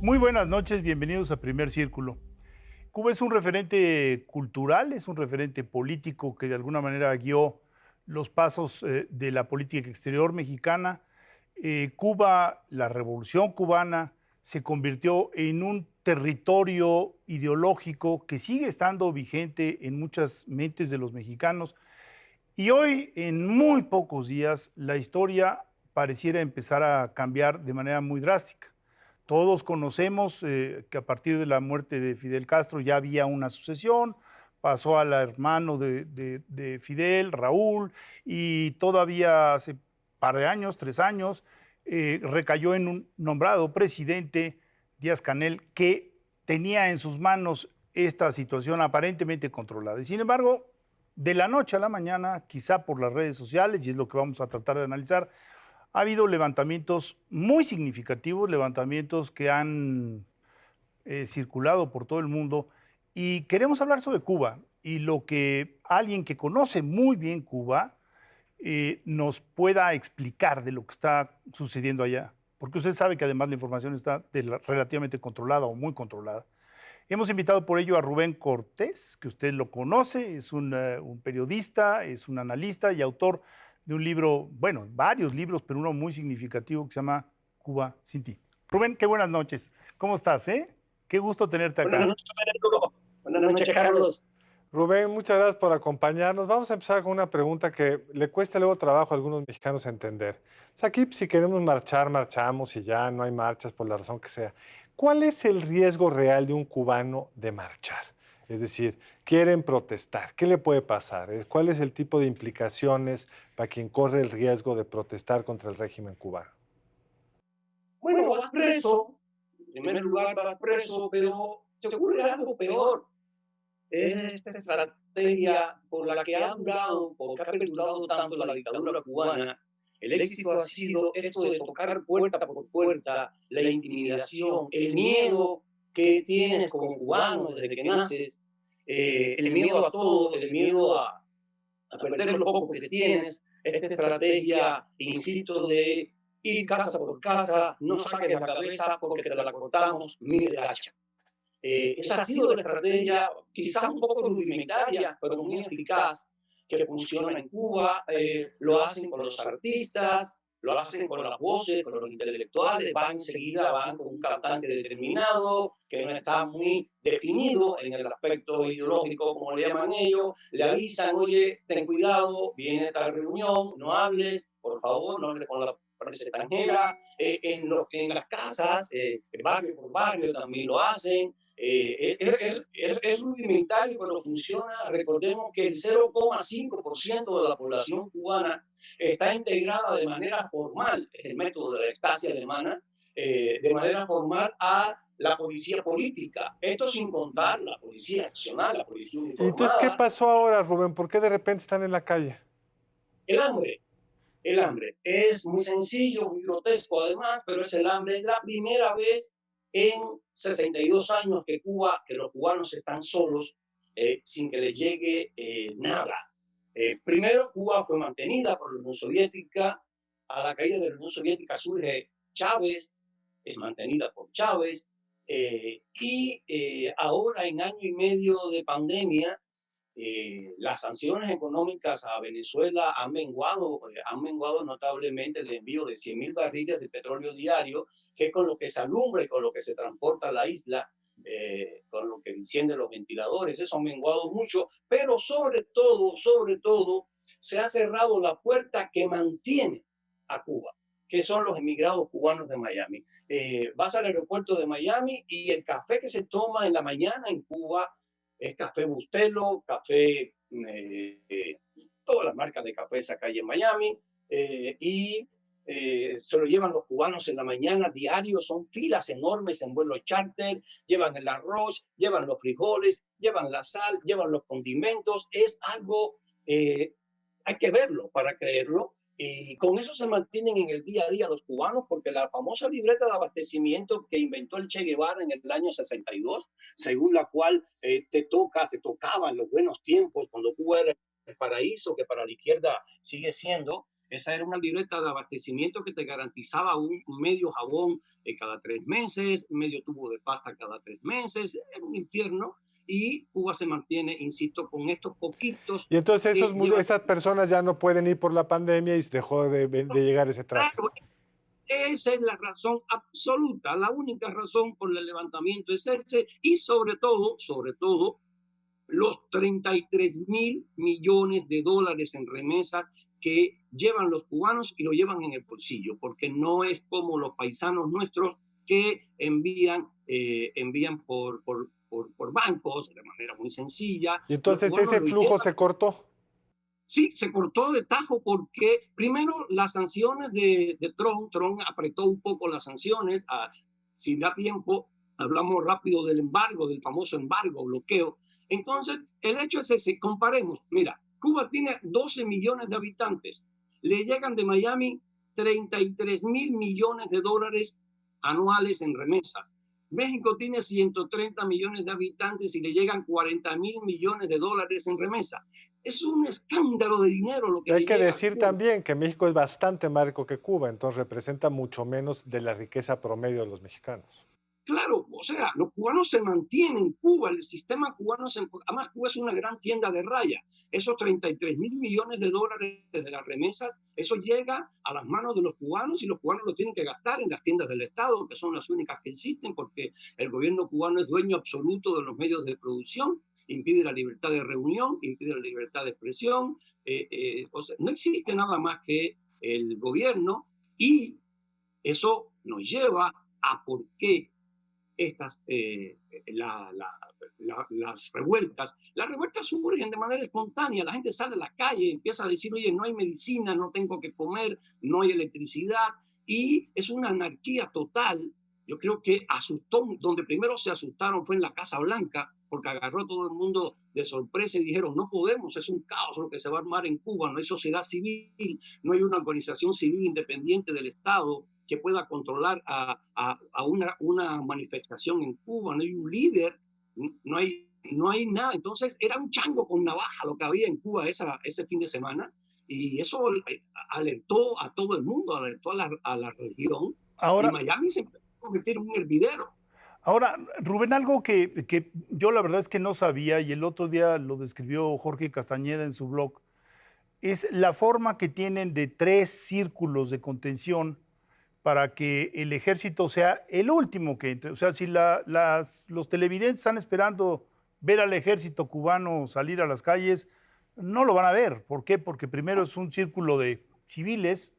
Muy buenas noches, bienvenidos a Primer Círculo. Cuba es un referente cultural, es un referente político que de alguna manera guió los pasos de la política exterior mexicana. Cuba, la revolución cubana, se convirtió en un territorio ideológico que sigue estando vigente en muchas mentes de los mexicanos. Y hoy, en muy pocos días, la historia pareciera empezar a cambiar de manera muy drástica. Todos conocemos que a partir de la muerte de Fidel Castro ya había una sucesión, pasó al hermano de Fidel, Raúl, y todavía hace par de años, 3 años, recayó en un nombrado presidente, Díaz-Canel, que tenía en sus manos esta situación aparentemente controlada. Y sin embargo, de la noche a la mañana, quizá por las redes sociales, y es lo que vamos a tratar de analizar, ha habido levantamientos muy significativos, levantamientos que han circulado por todo el mundo, y queremos hablar sobre Cuba y lo que alguien que conoce muy bien Cuba nos pueda explicar de lo que está sucediendo allá, porque usted sabe que además la información está relativamente controlada o muy controlada. Hemos invitado por ello a Rubén Cortés, que usted lo conoce, es un periodista, es un analista y autor de un libro, bueno, varios libros, pero uno muy significativo que se llama Cuba sin ti. Rubén, qué buenas noches. ¿Cómo estás, eh? Qué gusto tenerte Buenas acá. noches, Federico. Buenas noches, Carlos. Rubén, muchas gracias por acompañarnos. Vamos a empezar con una pregunta que le cuesta luego trabajo a algunos mexicanos entender. O sea, aquí si queremos marchar, marchamos y ya no hay marchas por la razón que sea. ¿Cuál es el riesgo real de un cubano de marchar? Es decir, quieren protestar. ¿Qué le puede pasar? ¿Cuál es el tipo de implicaciones para quien corre el riesgo de protestar contra el régimen cubano? Bueno, vas preso. En primer lugar, vas preso, pero te ocurre algo peor. Es esta estrategia por la que ha durado, porque ha perdurado tanto la dictadura cubana. El éxito ha sido esto de tocar puerta por puerta, la intimidación, el miedo que tienes como cubano desde que naces, el miedo a todo, el miedo a perder lo poco que tienes, esta estrategia, insisto, de ir casa por casa, no saques la cabeza porque te la cortamos, mire de hacha. Esa ha sido la estrategia, quizá un poco rudimentaria, pero muy eficaz, que funciona en Cuba. Lo hacen con los artistas, lo hacen con las voces, con los intelectuales, van enseguida, van con un cantante determinado, que no está muy definido en el aspecto ideológico, como le llaman ellos, le avisan, oye, ten cuidado, viene esta reunión, no hables, por favor, no hables con la prensa extranjera. En las casas, barrio por barrio también lo hacen. Es rudimentario, pero funciona. Recordemos que el 0,5% de la población cubana está integrada de manera formal, es el método de la Stasi alemana, de manera formal a la policía política. Esto sin contar la policía accional, la policía Y entonces, ¿qué uniformada, pasó ahora, Rubén? ¿Por qué de repente están en la calle? el hambre. El hambre es muy sencillo, muy grotesco además, pero es el hambre. Es la primera vez en 62 años que que los cubanos están solos sin que les llegue nada. Primero, Cuba fue mantenida por la Unión Soviética. A la caída de la Unión Soviética surge Chávez, es mantenida por Chávez. Ahora, en año y medio de pandemia, las sanciones económicas a Venezuela han menguado notablemente el envío de 100.000 barriles de petróleo diario, que es con lo que se alumbra y con lo que se transporta a la isla, con lo que encienden los ventiladores. Eso ha menguado mucho, pero sobre todo, se ha cerrado la puerta que mantiene a Cuba, que son los emigrados cubanos de Miami. Vas al aeropuerto de Miami y el café que se toma en la mañana en Cuba es café Bustelo, café, todas las marcas de café acá en Miami, se lo llevan los cubanos en la mañana diario, son filas enormes en vuelos charter, llevan el arroz, llevan los frijoles, llevan la sal, llevan los condimentos, es algo, hay que verlo para creerlo, y con eso se mantienen en el día a día los cubanos, porque la famosa libreta de abastecimiento que inventó el Che Guevara en el año 62, según la cual te tocaba en los buenos tiempos, cuando Cuba era el paraíso, que para la izquierda sigue siendo, Esa era una libreta de abastecimiento que te garantizaba un medio jabón cada 3 meses, medio tubo de pasta cada 3 meses. Era un infierno y Cuba se mantiene, insisto, con estos poquitos Y entonces que llevan. esas personas ya no pueden ir por la pandemia y dejó de llegar ese tráfico. Claro, esa es la razón absoluta, la única razón por el levantamiento es ese y sobre todo, los 33.000 millones de dólares en remesas que llevan los cubanos y lo llevan en el bolsillo, porque no es como los paisanos nuestros que envían por bancos de manera muy sencilla. Y Los entonces cubanos ese lo flujo llevan. se cortó. Sí, se cortó de tajo porque primero las sanciones de Trump apretó un poco las sanciones. Si da tiempo, hablamos rápido del embargo, del famoso embargo, bloqueo. Entonces, el hecho es ese, comparemos. Mira, Cuba tiene 12 millones de habitantes. Le llegan de Miami 33.000 millones de dólares anuales en remesas. México tiene 130 millones de habitantes y le llegan 40.000 millones de dólares en remesas. Es un escándalo de dinero lo que Hay le que llega a decir Cuba. también que México es bastante más rico que Cuba, entonces representa mucho menos de la riqueza promedio de los mexicanos. Claro, o sea, los cubanos se mantienen en Cuba, el sistema cubano, además Cuba es una gran tienda de raya. Esos 33.000 millones de dólares de las remesas, eso llega a las manos de los cubanos y los cubanos lo tienen que gastar en las tiendas del Estado, que son las únicas que existen, porque el gobierno cubano es dueño absoluto de los medios de producción, impide la libertad de reunión, impide la libertad de expresión. O sea, no existe nada más que el gobierno y eso nos lleva a por qué estas, las revueltas surgen de manera espontánea, la gente sale a la calle, empieza a decir, oye, no hay medicina, no tengo que comer, no hay electricidad, y es una anarquía total. Yo creo que asustó, donde primero se asustaron fue en la Casa Blanca, porque agarró a todo el mundo de sorpresa y dijeron, no podemos, es un caos lo que se va a armar en Cuba, no hay sociedad civil, no hay una organización civil independiente del Estado que pueda controlar a una manifestación en Cuba, no hay un líder, no hay nada. Entonces era un chango con navaja lo que había en Cuba ese fin de semana y eso alertó a todo el mundo, alertó a la región y Ahora, Miami se empezó a convertir en un hervidero. ahora, Rubén, algo que yo la verdad es que no sabía y el otro día lo describió Jorge Castañeda en su blog, es la forma que tienen de 3 círculos de contención para que el ejército sea el último que entre. O sea, si los televidentes están esperando ver al ejército cubano salir a las calles, no lo van a ver. ¿Por qué? Porque primero es un círculo de civiles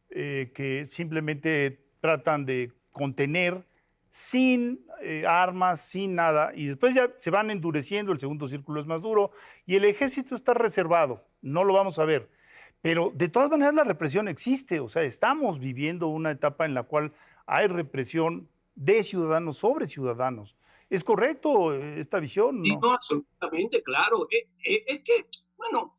que simplemente tratan de contener sin armas, sin nada, y después ya se van endureciendo, el segundo círculo es más duro, y el ejército está reservado, no lo vamos a ver. Pero de todas maneras la represión existe, o sea, estamos viviendo una etapa en la cual hay represión de ciudadanos sobre ciudadanos. ¿Es correcto esta visión? Y No. no, absolutamente, claro. Es que, bueno,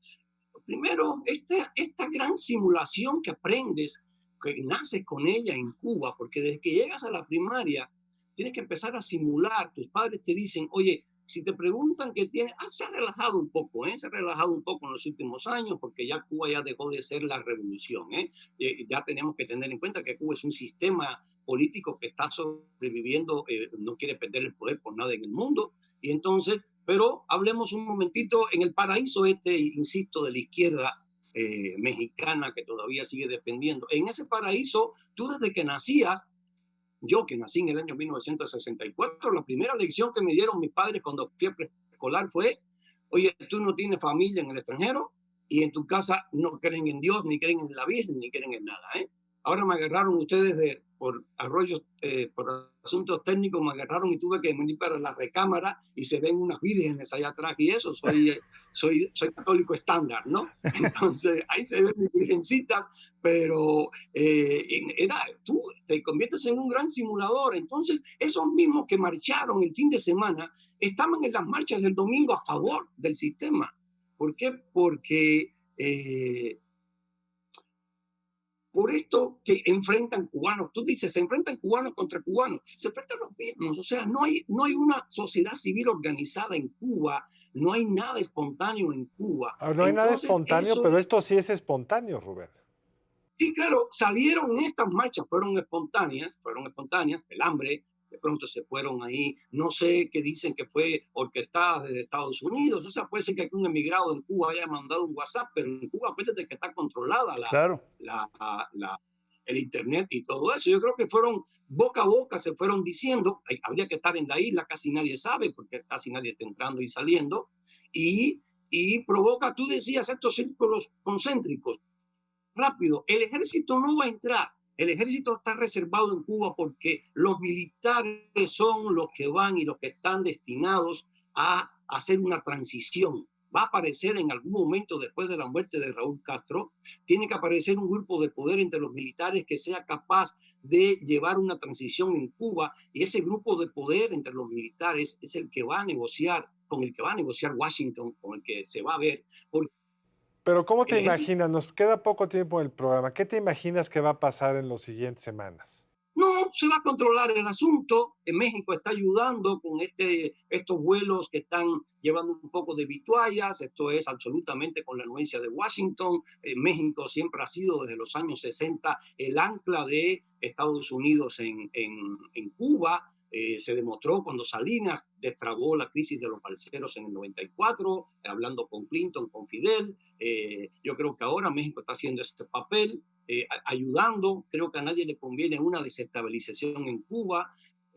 primero, esta gran simulación que aprendes, que naces con ella en Cuba, porque desde que llegas a la primaria, tienes que empezar a simular. Tus padres te dicen, oye, si te preguntan qué tienes, se ha relajado un poco, se ha relajado un poco en los últimos años, porque ya Cuba ya dejó de ser la revolución. Ya tenemos que tener en cuenta que Cuba es un sistema político que está sobreviviendo, no quiere perder el poder por nada en el mundo, y entonces pero hablemos un momentito en el paraíso insisto, de la izquierda mexicana que todavía sigue defendiendo. En ese paraíso, tú desde que nacías, yo que nací en el año 1964, la primera lección que me dieron mis padres cuando fui a preescolar fue, oye, tú no tienes familia en el extranjero y en tu casa no creen en Dios, ni creen en la Virgen, ni creen en nada. Ahora me agarraron ustedes por arroyos, por asuntos técnicos, me agarraron y tuve que venir para la recámara y se ven unas vírgenes allá atrás y eso, soy católico estándar, ¿no? Entonces ahí se ven mis virgencitas, pero tú te conviertes en un gran simulador. Entonces esos mismos que marcharon el fin de semana estaban en las marchas del domingo a favor del sistema. ¿Por qué? Porque por esto que enfrentan cubanos, tú dices, se enfrentan cubanos contra cubanos, se enfrentan los mismos, o sea, no hay una sociedad civil organizada en Cuba, no hay nada espontáneo en Cuba. No hay nada Entonces, espontáneo, pero esto sí es espontáneo, Rubén. Y claro, salieron estas marchas, fueron espontáneas, el hambre, de pronto se fueron ahí, no sé qué dicen que fue orquestada desde Estados Unidos, o sea, puede ser que algún emigrado en Cuba haya mandado un WhatsApp, pero en Cuba acuérdate que está controlada Claro. el internet y todo eso. Yo creo que fueron boca a boca, se fueron diciendo, habría que estar en la isla, casi nadie sabe, porque casi nadie está entrando y saliendo, y provoca, tú decías, estos círculos concéntricos. Rápido, el ejército no va a entrar. El ejército está reservado en Cuba porque los militares son los que van y los que están destinados a hacer una transición. Va a aparecer en algún momento después de la muerte de Raúl Castro, tiene que aparecer un grupo de poder entre los militares que sea capaz de llevar una transición en Cuba, y ese grupo de poder entre los militares es el que va a negociar, con el que va a negociar Washington, con el que se va a ver, porque Pero ¿cómo te el ejército imaginas? Nos queda poco tiempo en el programa. ¿Qué te imaginas que va a pasar en las siguientes semanas? no se va a controlar el asunto. En México está ayudando con estos vuelos que están llevando un poco de vituallas. Esto es absolutamente con la anuencia de Washington. México siempre ha sido desde los años 60 el ancla de Estados Unidos en Cuba. Se demostró cuando Salinas destrabó la crisis de los balseros en el 94, hablando con Clinton, con Fidel. Yo creo que ahora México está haciendo este papel, ayudando. Creo que a nadie le conviene una desestabilización en Cuba.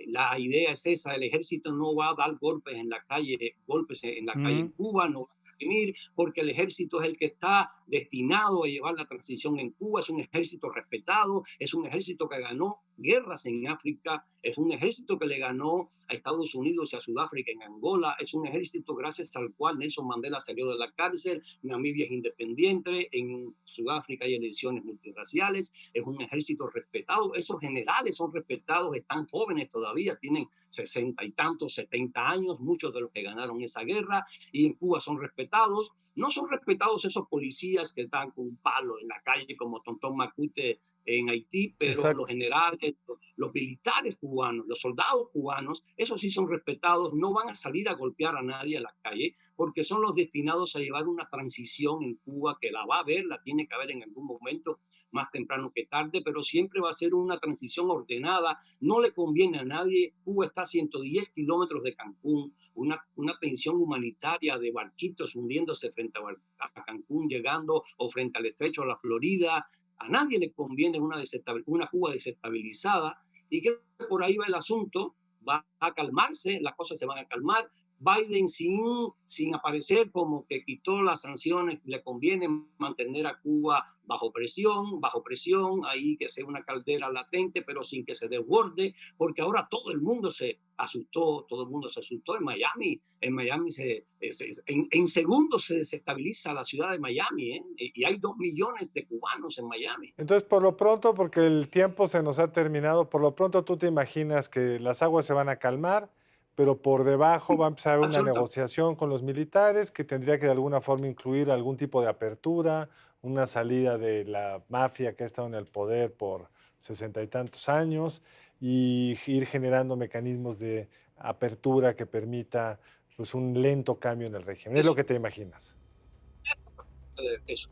La idea es esa, el ejército no va a dar golpes en la calle en Cuba, no va a reprimir, porque el ejército es el que está destinado a llevar la transición en Cuba. Es un ejército respetado, es un ejército que ganó guerras en África, es un ejército que le ganó a Estados Unidos y a Sudáfrica en Angola, es un ejército gracias al cual Nelson Mandela salió de la cárcel, Namibia es independiente, en Sudáfrica hay elecciones multirraciales, es un ejército respetado, esos generales son respetados, están jóvenes todavía, tienen 60 y tantos, 70 años, muchos de los que ganaron esa guerra, y en Cuba son respetados. No son respetados esos policías que están con un palo en la calle como Tontón Macute en Haití, pero Exacto. los generales, los militares cubanos, los soldados cubanos, esos sí son respetados, no van a salir a golpear a nadie a la calle, porque son los destinados a llevar una transición en Cuba que la va a haber, la tiene que haber en algún momento, más temprano que tarde, pero siempre va a ser una transición ordenada, no le conviene a nadie. Cuba está a 110 kilómetros de Cancún, una tensión humanitaria de barquitos hundiéndose frente a Cancún, llegando, o frente al estrecho de la Florida. A nadie le conviene una Cuba desestabilizada, y creo que por ahí va el asunto. Va a calmarse, las cosas se van a calmar. Biden, sin aparecer como que quitó las sanciones, le conviene mantener a Cuba bajo presión, ahí que sea una caldera latente, pero sin que se desborde, porque ahora todo el mundo se asustó en Miami. En Miami en segundos se desestabiliza la ciudad de Miami, y hay 2 millones de cubanos en Miami. Entonces, por lo pronto, porque el tiempo se nos ha terminado, por lo pronto tú te imaginas que las aguas se van a calmar, pero por debajo va a empezar a haber una negociación con los militares que tendría que de alguna forma incluir algún tipo de apertura, una salida de la mafia que ha estado en el poder por 60 y tantos años, y ir generando mecanismos de apertura que permita pues, un lento cambio en el régimen. Es lo que te imaginas. Eso.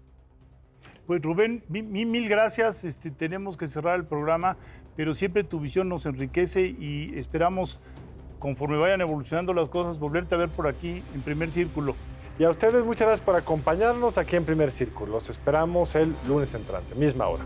Pues Rubén, mil gracias. Tenemos que cerrar el programa, pero siempre tu visión nos enriquece y esperamos, conforme vayan evolucionando las cosas, volverte a ver por aquí en Primer Círculo. Y a ustedes muchas gracias por acompañarnos aquí en Primer Círculo. Los esperamos el lunes entrante, misma hora.